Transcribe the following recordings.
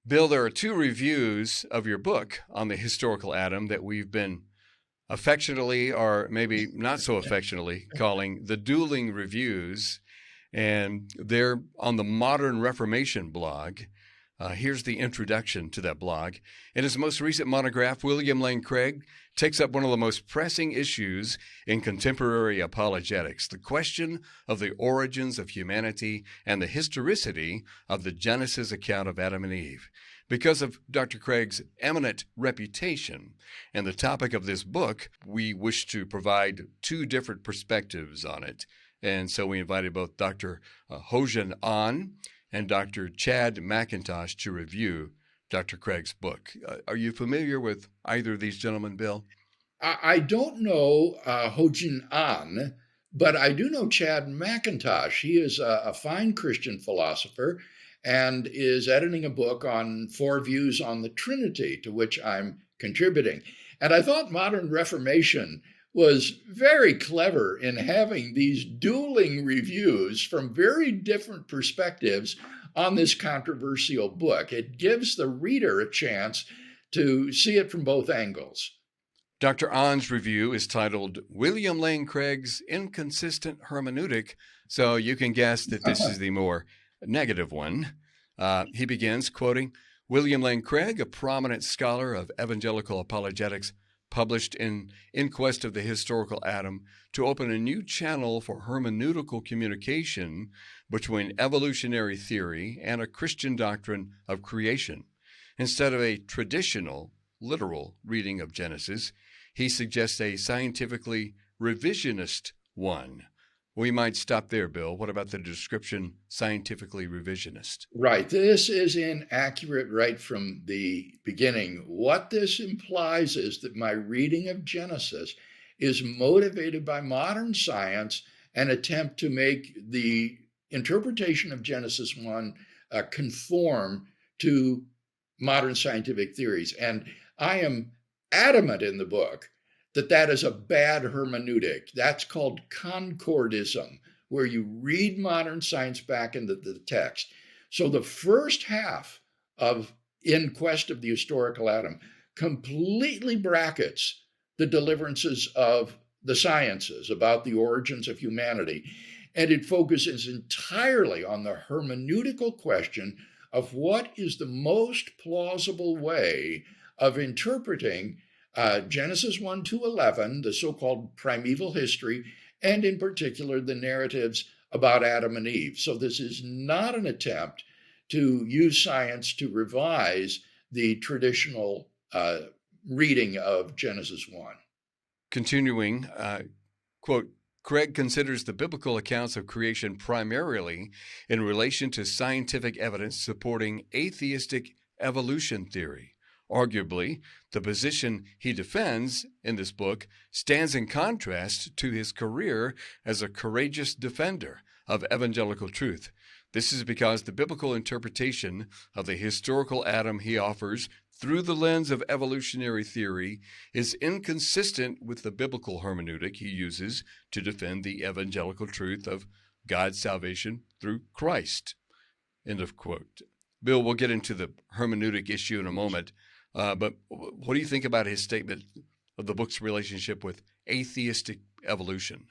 Bill, there are two reviews of your book on the historical Adam that we've been affectionately, or maybe not so affectionately, calling the Dueling reviews, and they're on the Modern Reformation blog. Here's the introduction to that blog. In his most recent monograph, William Lane Craig takes up one of the most pressing issues in contemporary apologetics, the question of the origins of humanity and the historicity of the Genesis account of Adam and Eve. Because of Dr. Craig's eminent reputation and the topic of this book, we wish to provide two different perspectives on it. And so we invited both Dr. Ho-Jin Ahn and Dr. Chad McIntosh to review Dr. Craig's book. Are you familiar with either of these gentlemen, Bill? I don't know Ho-Jin Ahn, but I do know Chad McIntosh. He is a fine Christian philosopher and is editing a book on 4 views on the Trinity, to which I'm contributing. And I thought Modern Reformation was very clever in having these dueling reviews from very different perspectives on this controversial book. It gives the reader a chance to see it from both angles. Dr. Ahn's review is titled William Lane Craig's Inconsistent Hermeneutic, so you can guess that this is the more negative one. He begins quoting, William Lane Craig, a prominent scholar of evangelical apologetics, published in Quest of the Historical Adam to open a new channel for hermeneutical communication between evolutionary theory and a Christian doctrine of creation. Instead of a traditional, literal reading of Genesis, he suggests a scientifically revisionist one. We might stop there, Bill. What about the description, scientifically revisionist? Right. This is inaccurate right from the beginning. What this implies is that my reading of Genesis is motivated by modern science and attempt to make the interpretation of Genesis 1 conform to modern scientific theories. And I am adamant in the book that is a bad hermeneutic. That's called concordism, where you read modern science back into the text. So the first half of In Quest of the Historical Adam completely brackets the deliverances of the sciences about the origins of humanity. And it focuses entirely on the hermeneutical question of what is the most plausible way of interpreting Genesis 1 to 11, the so-called primeval history, and in particular, the narratives about Adam and Eve. So this is not an attempt to use science to revise the traditional reading of Genesis 1. Continuing, quote, Craig considers the biblical accounts of creation primarily in relation to scientific evidence supporting atheistic evolution theory. Arguably, the position he defends in this book stands in contrast to his career as a courageous defender of evangelical truth. This is because the biblical interpretation of the historical Adam he offers through the lens of evolutionary theory is inconsistent with the biblical hermeneutic he uses to defend the evangelical truth of God's salvation through Christ. End of quote. Bill, we'll get into the hermeneutic issue in a moment. But what do you think about his statement of the book's relationship with atheistic evolution?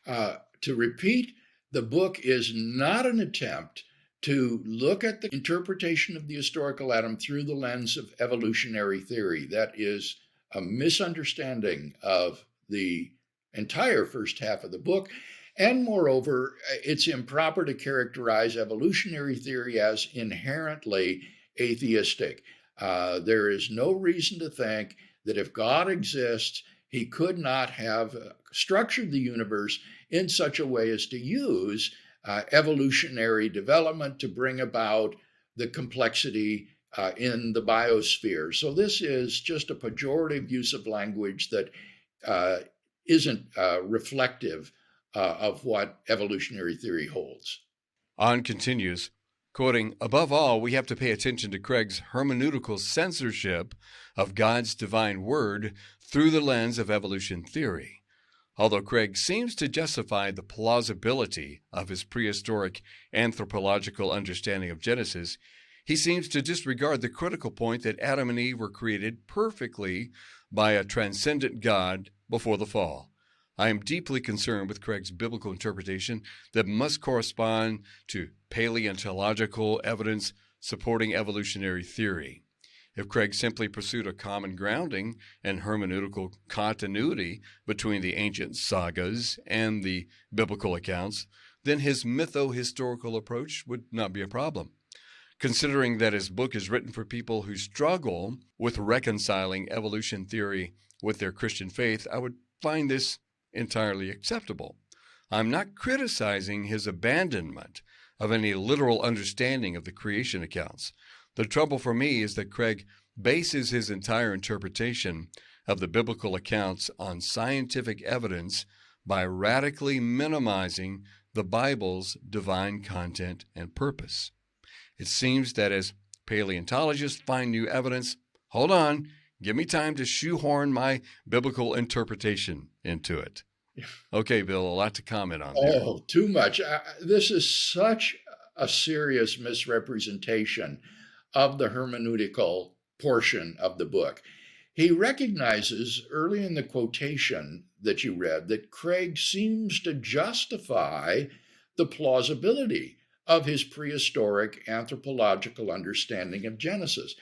To repeat, the book is not an attempt to look at the interpretation of the historical Adam through the lens of evolutionary theory. That is a misunderstanding of the entire first half of the book. And moreover, it's improper to characterize evolutionary theory as inherently atheistic. There is no reason to think that if God exists, he could not have structured the universe in such a way as to use evolutionary development to bring about the complexity in the biosphere. So this is just a pejorative use of language that isn't reflective of what evolutionary theory holds. Ahn continues, quoting, above all, we have to pay attention to Craig's hermeneutical censorship of God's divine word through the lens of evolution theory. Although Craig seems to justify the plausibility of his prehistoric anthropological understanding of Genesis, he seems to disregard the critical point that Adam and Eve were created perfectly by a transcendent God before the fall. I am deeply concerned with Craig's biblical interpretation that must correspond to paleontological evidence supporting evolutionary theory. If Craig simply pursued a common grounding and hermeneutical continuity between the ancient sagas and the biblical accounts, then his mytho-historical approach would not be a problem. Considering that his book is written for people who struggle with reconciling evolution theory with their Christian faith, I would find this entirely acceptable. I'm not criticizing his abandonment of any literal understanding of the creation accounts. The trouble for me is that Craig bases his entire interpretation of the biblical accounts on scientific evidence by radically minimizing the Bible's divine content and purpose. It seems that as paleontologists find new evidence, hold on, give me time to shoehorn my biblical interpretation into it. Okay, Bill, a lot to comment on there. Oh, too much. This is such a serious misrepresentation of the hermeneutical portion of the book. He recognizes early in the quotation that you read that Craig seems to justify the plausibility of his prehistoric anthropological understanding of Genesis.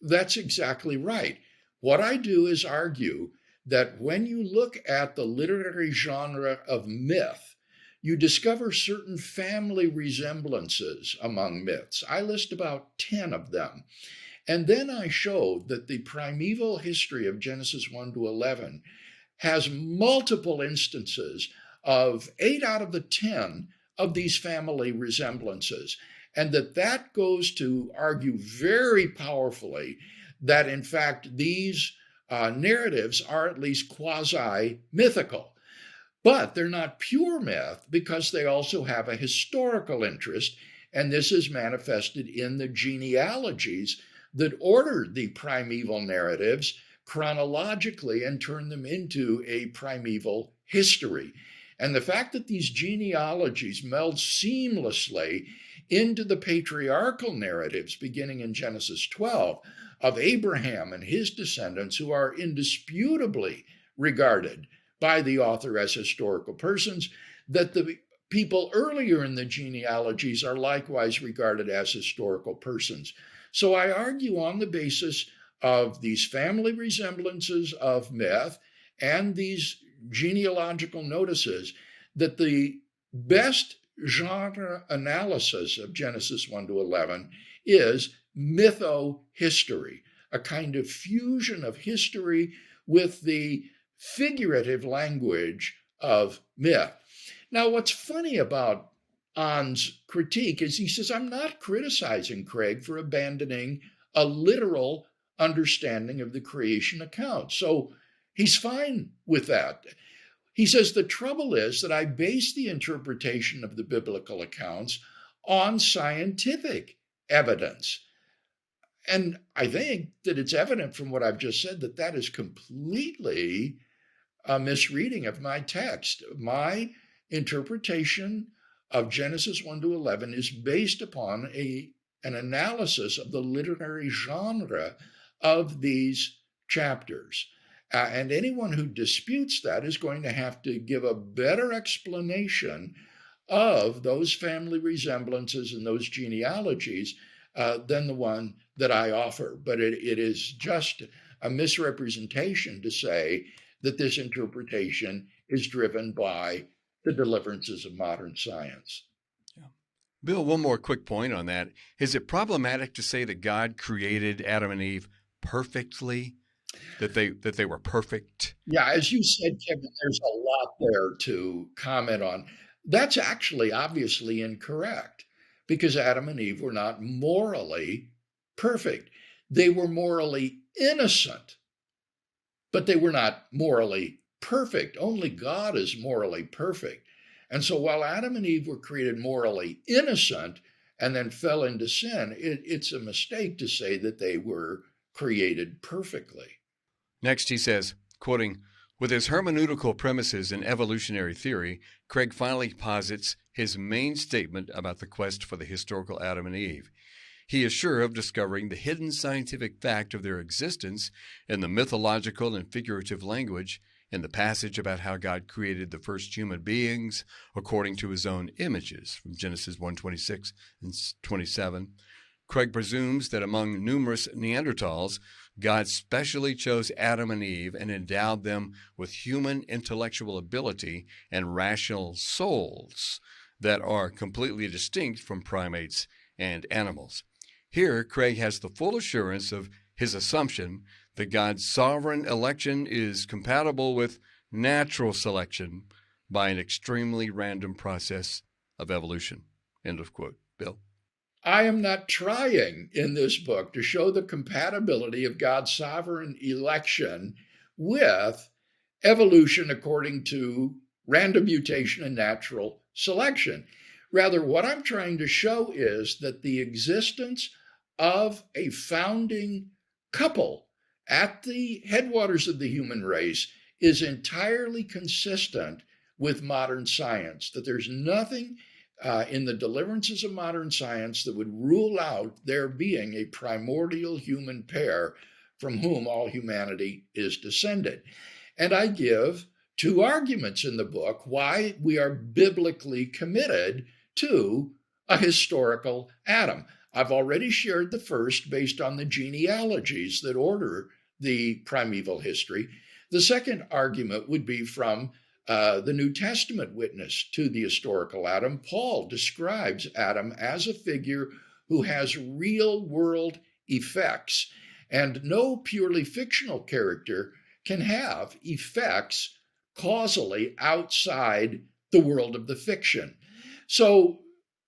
That's exactly right. What I do is argue that when you look at the literary genre of myth, you discover certain family resemblances among myths. I list about 10 of them. And then I show that the primeval history of Genesis 1 to 11 has multiple instances of 8 out of the 10 of these family resemblances. And that goes to argue very powerfully that, in fact, these narratives are at least quasi-mythical. But they're not pure myth because they also have a historical interest, and this is manifested in the genealogies that ordered the primeval narratives chronologically and turned them into a primeval history. And the fact that these genealogies meld seamlessly into the patriarchal narratives beginning in Genesis 12 of Abraham and his descendants, who are indisputably regarded by the author as historical persons, that the people earlier in the genealogies are likewise regarded as historical persons. So I argue on the basis of these family resemblances of myth and these genealogical notices that the best genre analysis of Genesis 1 to 11 is mytho-history, a kind of fusion of history with the figurative language of myth. Now, what's funny about On's critique is he says, I'm not criticizing Craig for abandoning a literal understanding of the creation account. So he's fine with that. He says, the trouble is that I base the interpretation of the biblical accounts on scientific evidence. And I think that it's evident from what I've just said that that is completely a misreading of my text. My interpretation of Genesis 1 to 11 is based upon an analysis of the literary genre of these chapters. And anyone who disputes that is going to have to give a better explanation of those family resemblances and those genealogies than the one that I offer. But it is just a misrepresentation to say that this interpretation is driven by the deliverances of modern science. Yeah. Bill, one more quick point on that. Is it problematic to say that God created Adam and Eve perfectly? That they were perfect? Yeah, as you said, Kevin, there's a lot there to comment on. That's actually obviously incorrect because Adam and Eve were not morally perfect. They were morally innocent, but they were not morally perfect. Only God is morally perfect. And so while Adam and Eve were created morally innocent and then fell into sin, it's a mistake to say that they were created perfectly. Next, he says, quoting, with his hermeneutical premises in evolutionary theory, Craig finally posits his main statement about the quest for the historical Adam and Eve. He is sure of discovering the hidden scientific fact of their existence in the mythological and figurative language in the passage about how God created the first human beings according to his own images from Genesis 1:26 and 27. Craig presumes that among numerous Neanderthals, God specially chose Adam and Eve and endowed them with human intellectual ability and rational souls that are completely distinct from primates and animals. Here, Craig has the full assurance of his assumption that God's sovereign election is compatible with natural selection by an extremely random process of evolution. End of quote. Bill? I am not trying in this book to show the compatibility of God's sovereign election with evolution according to random mutation and natural selection. Rather, what I'm trying to show is that the existence of a founding couple at the headwaters of the human race is entirely consistent with modern science, that there's nothing in the deliverances of modern science that would rule out there being a primordial human pair from whom all humanity is descended. And I give two arguments in the book why we are biblically committed to a historical Adam. I've already shared the first based on the genealogies that order the primeval history. The second argument would be from the New Testament witness to the historical Adam. Paul describes Adam as a figure who has real world effects, and no purely fictional character can have effects causally outside the world of the fiction. So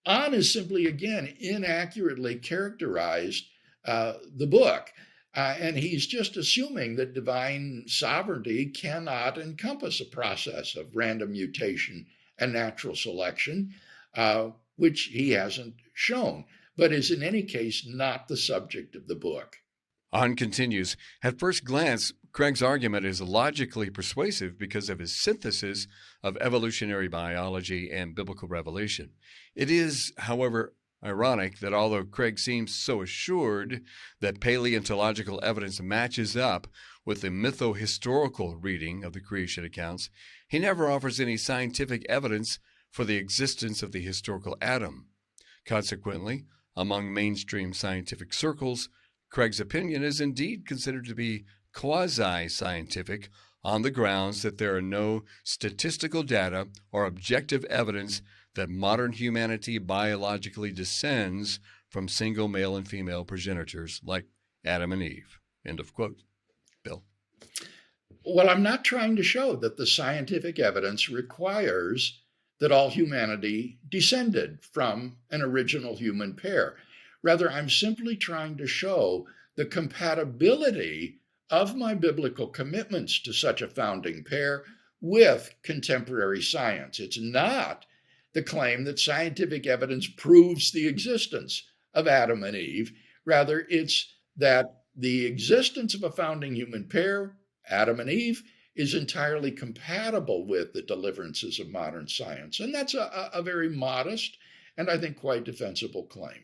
On is simply, again, inaccurately characterized the book. And he's just assuming that divine sovereignty cannot encompass a process of random mutation and natural selection, which he hasn't shown, but is in any case not the subject of the book. On continues. At first glance, Craig's argument is logically persuasive because of his synthesis of evolutionary biology and biblical revelation. It is, however, ironic that although Craig seems so assured that paleontological evidence matches up with the mytho-historical reading of the creation accounts, he never offers any scientific evidence for the existence of the historical Adam. Consequently, among mainstream scientific circles, Craig's opinion is indeed considered to be quasi-scientific on the grounds that there are no statistical data or objective evidence that modern humanity biologically descends from single male and female progenitors like Adam and Eve. End of quote. Bill? Well, I'm not trying to show that the scientific evidence requires that all humanity descended from an original human pair. Rather, I'm simply trying to show the compatibility of my biblical commitments to such a founding pair with contemporary science. It's not the claim that scientific evidence proves the existence of Adam and Eve. Rather, it's that the existence of a founding human pair, Adam and Eve, is entirely compatible with the deliverances of modern science. And that's a very modest and I think quite defensible claim.